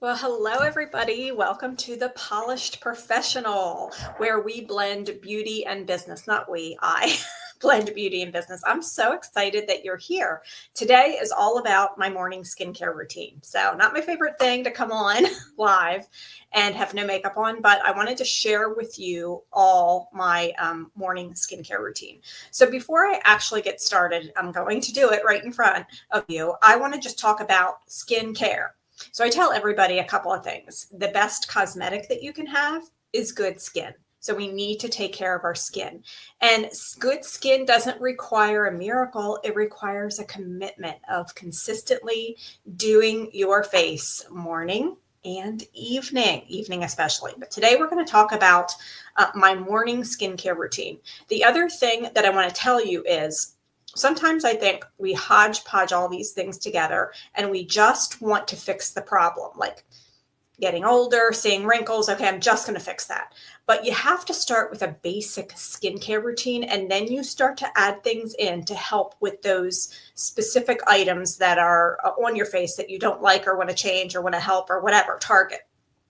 Well, hello, everybody. Welcome to the Polished Professional, where we blend beauty and business. Not we, I blend beauty and business. I'm so excited that you're here. Today is all about my morning skincare routine. So, not my favorite thing to come on live and have no makeup on, but I wanted to share with you all my morning skincare routine. So, before I actually get started, I'm going to do it right in front of you. I want to just talk about skincare. So I tell everybody a couple of things. The best cosmetic that you can have is good skin. So we need to take care of our skin. And good skin doesn't require a miracle. It requires a commitment of consistently doing your face morning and evening especially. But today we're going to talk about my morning skincare routine. The other thing that I want to tell you is sometimes I think we hodgepodge all these things together and we just want to fix the problem, like getting older, seeing wrinkles. Okay, I'm just going to fix that. But you have to start with a basic skincare routine, and then you start to add things in to help with those specific items that are on your face that you don't like or want to change or want to help or whatever, target.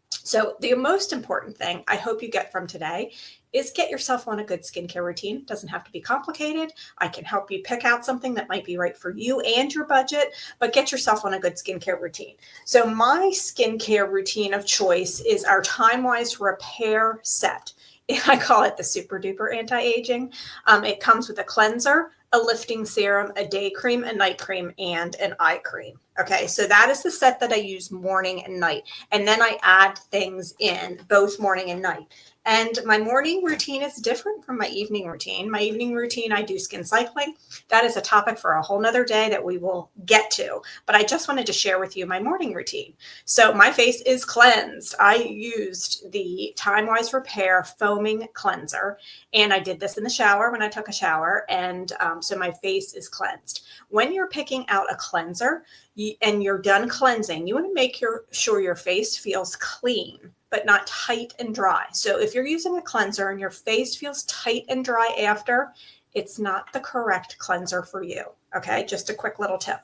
So the most important thing I hope you get from today is get yourself on a good skincare routine. It doesn't have to be complicated. I can help you pick out something that might be right for you and your budget, but get yourself on a good skincare routine. So my skincare routine of choice is our Time-Wise Repair Set. I call it the super duper anti-aging. It comes with a cleanser, a lifting serum, a day cream, a night cream, and an eye cream. Okay, so that is the set that I use morning and night. And then I add things in both morning and night. And my morning routine is different from my evening routine. My evening routine, I do skin cycling. That is a topic for a whole nother day that we will get to. But I just wanted to share with you my morning routine. So my face is cleansed. I used the Time-Wise Repair Foaming Cleanser. And I did this in the shower when I took a shower. And so my face is cleansed. When you're picking out a cleanser, and you're done cleansing, you want to make sure your face feels clean, but not tight and dry. So if you're using a cleanser and your face feels tight and dry after, it's not the correct cleanser for you. Okay, just a quick little tip.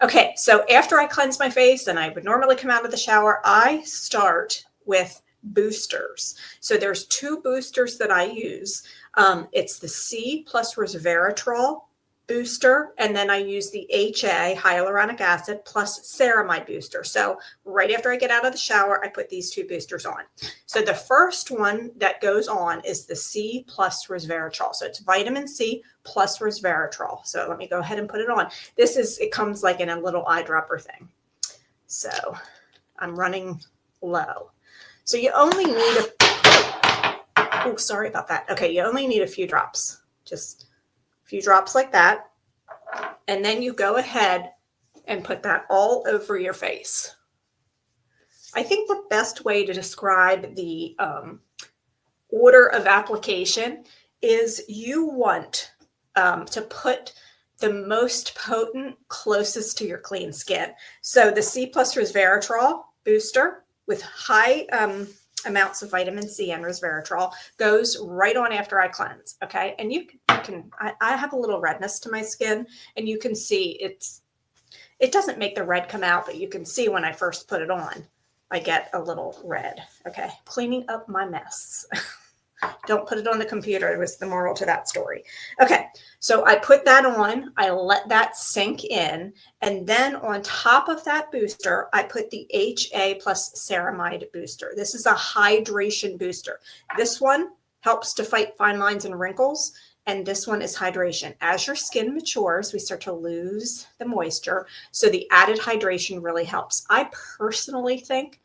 Okay, so after I cleanse my face and I would normally come out of the shower, I start with boosters. So there's two boosters that I use. It's the C plus resveratrol booster, and then I use the HA, hyaluronic acid, plus ceramide booster. So right after I get out of the shower, I put these two boosters on. So the first one that goes on is the C plus resveratrol. So it's vitamin C plus resveratrol. So let me go ahead and put it on. It comes like in a little eyedropper thing. So I'm running low. So you only need oh, sorry about that. Okay, you only need a few drops. Just few drops like that, and then you go ahead and put that all over your face. I think the best way to describe the order of application is you want to put the most potent closest to your clean skin. So the C plus resveratrol booster with high amounts of vitamin C and resveratrol goes right on after I cleanse. Okay. And I have a little redness to my skin, and you can see it doesn't make the red come out, but you can see when I first put it on, I get a little red. Okay. Cleaning up my mess. Don't put it on the computer. It was the moral to that story. Okay, so I put that on. I let that sink in. And then on top of that booster, I put the HA plus ceramide booster. This is a hydration booster. This one helps to fight fine lines and wrinkles. And this one is hydration. As your skin matures, we start to lose the moisture. So the added hydration really helps. I personally think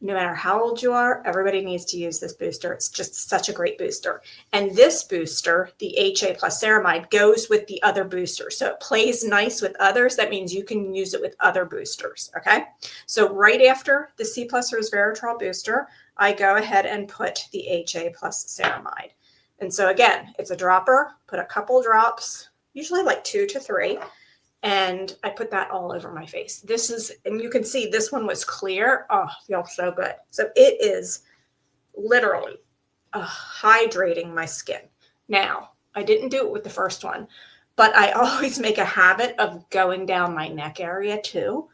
no matter how old you are, everybody needs to use this booster. It's just such a great booster. And this booster, the HA plus ceramide, goes with the other boosters. So it plays nice with others. That means you can use it with other boosters, okay? So right after the C plus resveratrol booster, I go ahead and put the HA plus ceramide. And so again, it's a dropper. Put a couple drops, usually like 2 to 3. And I put that all over my face. And you can see this one was clear. Oh, feels so good. So it is literally hydrating my skin. Now, I didn't do it with the first one, but I always make a habit of going down my neck area too,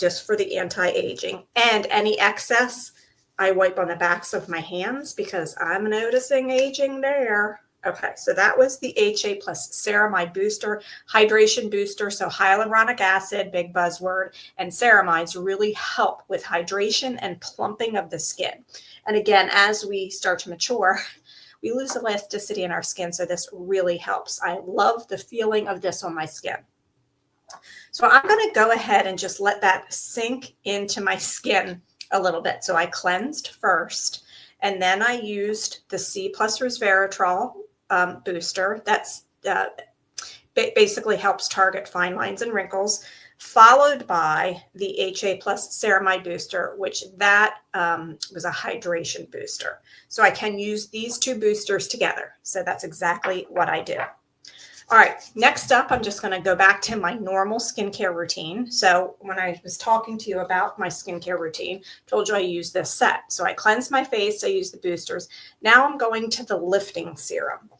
just for the anti-aging. And any excess, I wipe on the backs of my hands because I'm noticing aging there. Okay, so that was the HA plus ceramide booster, hydration booster. So hyaluronic acid, big buzzword, and ceramides really help with hydration and plumping of the skin. And again, as we start to mature, we lose elasticity in our skin. So this really helps. I love the feeling of this on my skin. So I'm going to go ahead and just let that sink into my skin a little bit. So I cleansed first, and then I used the C plus resveratrol booster. That's basically helps target fine lines and wrinkles, followed by the HA plus ceramide booster, which that was a hydration booster. So I can use these two boosters together. So that's exactly what I do. All right, next up, I'm just going to go back to my normal skincare routine. So when I was talking to you about my skincare routine, I told you I use this set. So I cleanse my face, I use the boosters. Now I'm going to the lifting serum.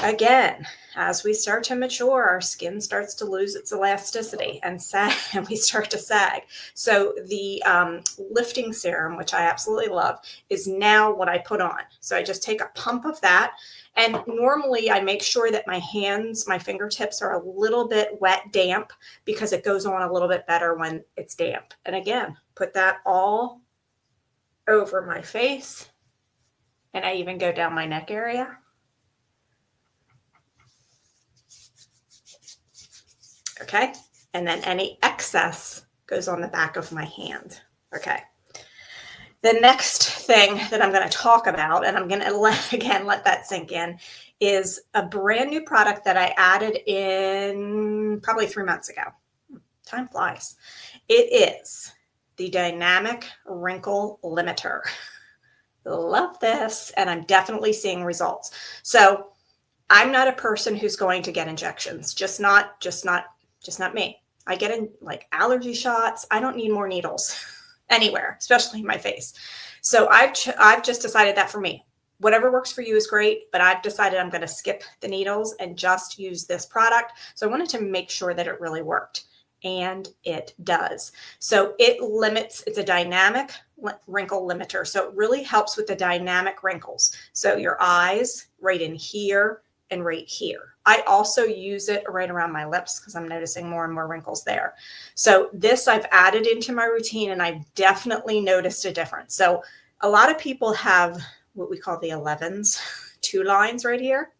Again, as we start to mature, our skin starts to lose its elasticity and sag, and we start to sag. So the lifting serum, which I absolutely love, is now what I put on. So I just take a pump of that. And normally I make sure that my hands, my fingertips are a little bit wet, damp, because it goes on a little bit better when it's damp. And again, put that all over my face. And I even go down my neck area. Okay. And then any excess goes on the back of my hand. Okay. The next thing that I'm going to talk about, and I'm going to let that sink in, is a brand new product that I added in probably 3 months ago. Time flies. It is the Dynamic Wrinkle Limiter. Love this, and I'm definitely seeing results. So I'm not a person who's going to get injections. Just not me. I get in like allergy shots. I don't need more needles anywhere, especially in my face. So I've just decided that for me, whatever works for you is great, but I've decided I'm going to skip the needles and just use this product. So I wanted to make sure that it really worked, and it does. So it's a dynamic wrinkle limiter. So it really helps with the dynamic wrinkles. So your eyes right in here and right here. I also use it right around my lips because I'm noticing more and more wrinkles there. So this I've added into my routine, and I've definitely noticed a difference. So a lot of people have what we call the 11s, 2 lines right here.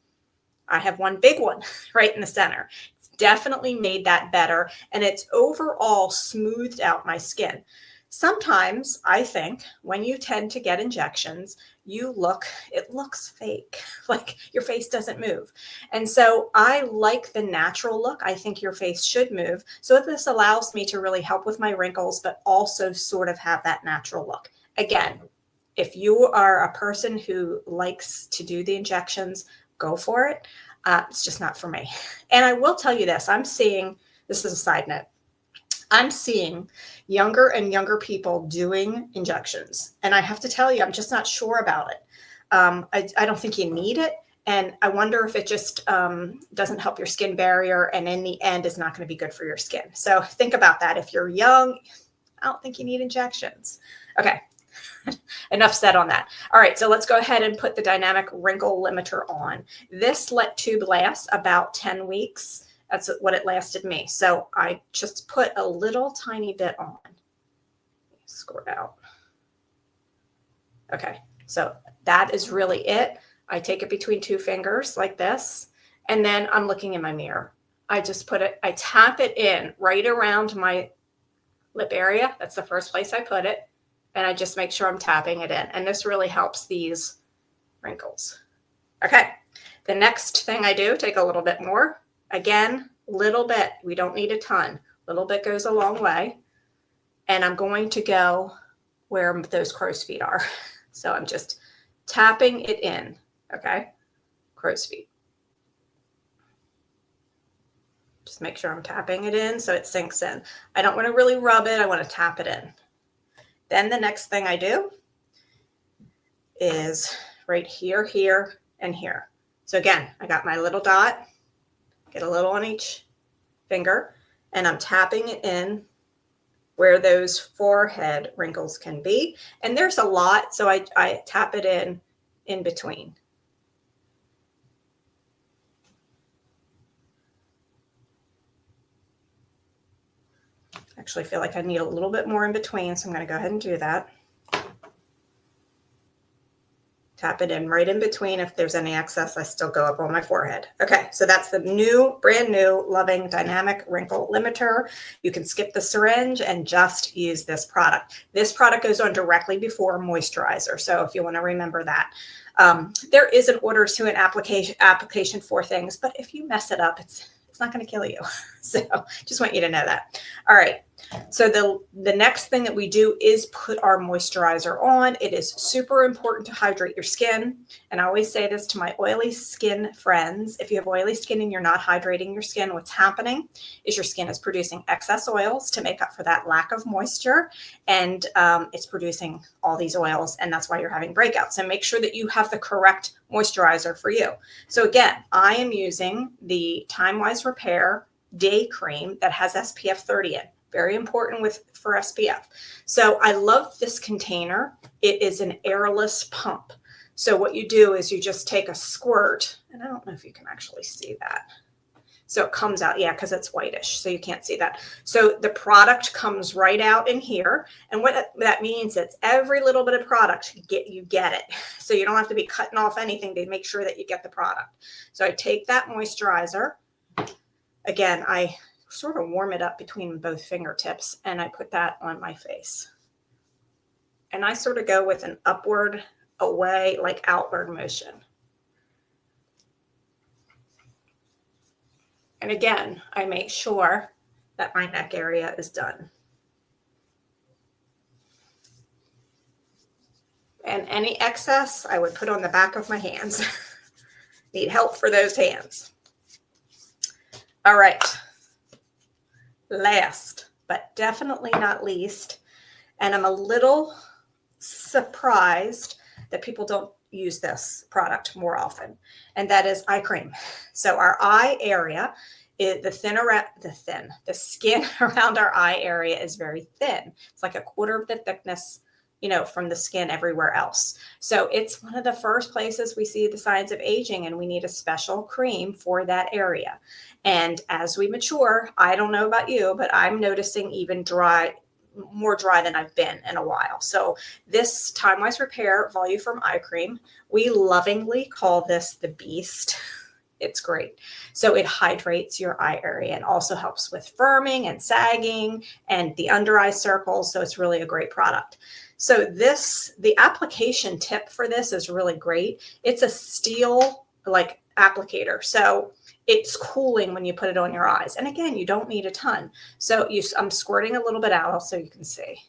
I have one big one right in the center. It's definitely made that better, and it's overall smoothed out my skin. Sometimes I think when you tend to get injections, it looks fake, like your face doesn't move. And so I like the natural look. I think your face should move. So this allows me to really help with my wrinkles, but also sort of have that natural look. Again, if you are a person who likes to do the injections, go for it. It's just not for me. And I will tell you this, this is a side note, I'm seeing younger and younger people doing injections. And I have to tell you, I'm just not sure about it. I don't think you need it. And I wonder if it just doesn't help your skin barrier, and in the end is not going to be good for your skin. So think about that. If you're young, I don't think you need injections. Okay. Enough said on that. All right, so let's go ahead and put the Dynamic Wrinkle Limiter on. This tube lasts about 10 weeks. That's what it lasted me. So I just put a little tiny bit on. Squirt out. Okay, so that is really it. I take it between 2 fingers like this, and then I'm looking in my mirror. I tap it in right around my lip area. That's the first place I put it. And I just make sure I'm tapping it in. And this really helps these wrinkles. Okay, the next thing I do, take a little bit more. Again, little bit. We don't need a ton. Little bit goes a long way. And I'm going to go where those crow's feet are. So I'm just tapping it in. Okay, crow's feet. Just make sure I'm tapping it in so it sinks in. I don't want to really rub it. I want to tap it in. Then the next thing I do is right here, here, and here. So again, I got my little dot, get a little on each finger, and I'm tapping it in where those forehead wrinkles can be. And there's a lot, so I tap it in between. Actually, I feel like I need a little bit more in between, so I'm going to go ahead and do that. Tap it in right in between. If there's any excess, I still go up on my forehead. Okay, so that's the new, brand new, loving dynamic wrinkle limiter. You can skip the syringe and just use this product. This product goes on directly before moisturizer, so if you want to remember that. There is an order to an application for things, but if you mess it up, it's not going to kill you. So just want you to know that. All right. So the next thing that we do is put our moisturizer on. It is super important to hydrate your skin. And I always say this to my oily skin friends. If you have oily skin and you're not hydrating your skin, what's happening is your skin is producing excess oils to make up for that lack of moisture. And it's producing all these oils, and that's why you're having breakouts. So make sure that you have the correct moisturizer for you. So again, I am using the Time Wise Repair Day Cream that has SPF 30 in. Very important for SPF. So I love this container. It is an airless pump. So what you do is you just take a squirt, and I don't know if you can actually see that. So it comes out, yeah, because it's whitish, so you can't see that. So the product comes right out in here. And what that means is every little bit of product, you get it. So you don't have to be cutting off anything to make sure that you get the product. So I take that moisturizer. Again, I sort of warm it up between both fingertips, and I put that on my face. And I sort of go with an upward, away, like outward motion. And again, I make sure that my neck area is done. And any excess I would put on the back of my hands. Need help for those hands. All right. Last, but definitely not least, and I'm a little surprised that people don't use this product more often, and that is eye cream. So our eye area, the skin around our eye area is very thin. It's like a quarter of the thickness, from the skin everywhere else. So it's one of the first places we see the signs of aging, and we need a special cream for that area. And as we mature, I don't know about you, but I'm noticing even more dry than I've been in a while. So this Time Wise Repair Voluform Eye Cream, we lovingly call this the Beast. It's great. So it hydrates your eye area and also helps with firming and sagging and the under eye circles. So it's really a great product. So the application tip for this is really great. It's a steel like applicator. So it's cooling when you put it on your eyes. And again, you don't need a ton. So I'm squirting a little bit out so you can see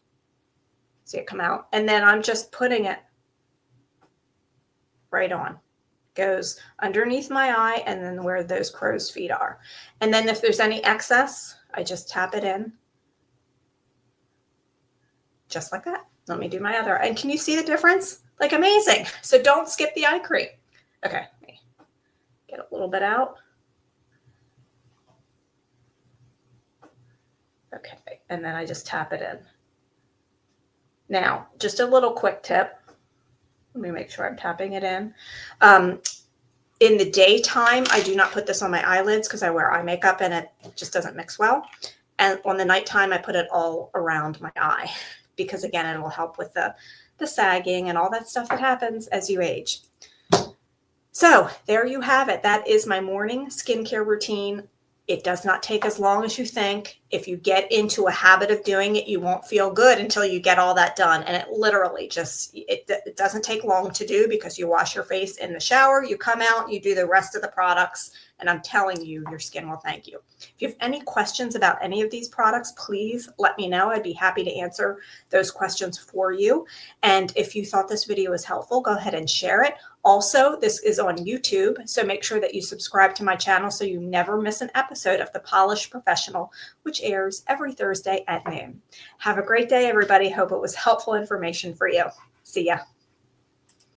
it come out. And then I'm just putting it right on. Goes underneath my eye and then where those crow's feet are. And then if there's any excess, I just tap it in. Just like that. Let me do my other. And can you see the difference? Like amazing. So don't skip the eye cream. Okay. Let me get a little bit out. Okay. And then I just tap it in. Now, just a little quick tip. Let me make sure I'm tapping it in. In the daytime, I do not put this on my eyelids because I wear eye makeup and it just doesn't mix well. And on the nighttime, I put it all around my eye because, again, it will help with the sagging and all that stuff that happens as you age. So there you have it. That is my morning skincare routine. It does not take as long as you think. If you get into a habit of doing it, you won't feel good until you get all that done. And it literally it doesn't take long to do because you wash your face in the shower, you come out, you do the rest of the products, and I'm telling you, your skin will thank you. If you have any questions about any of these products, please let me know. I'd be happy to answer those questions for you. And if you thought this video was helpful, go ahead and share it. Also, this is on YouTube, so make sure that you subscribe to my channel so you never miss an episode of The Polished Professional, which airs every Thursday at noon. Have a great day, everybody. Hope it was helpful information for you. See ya.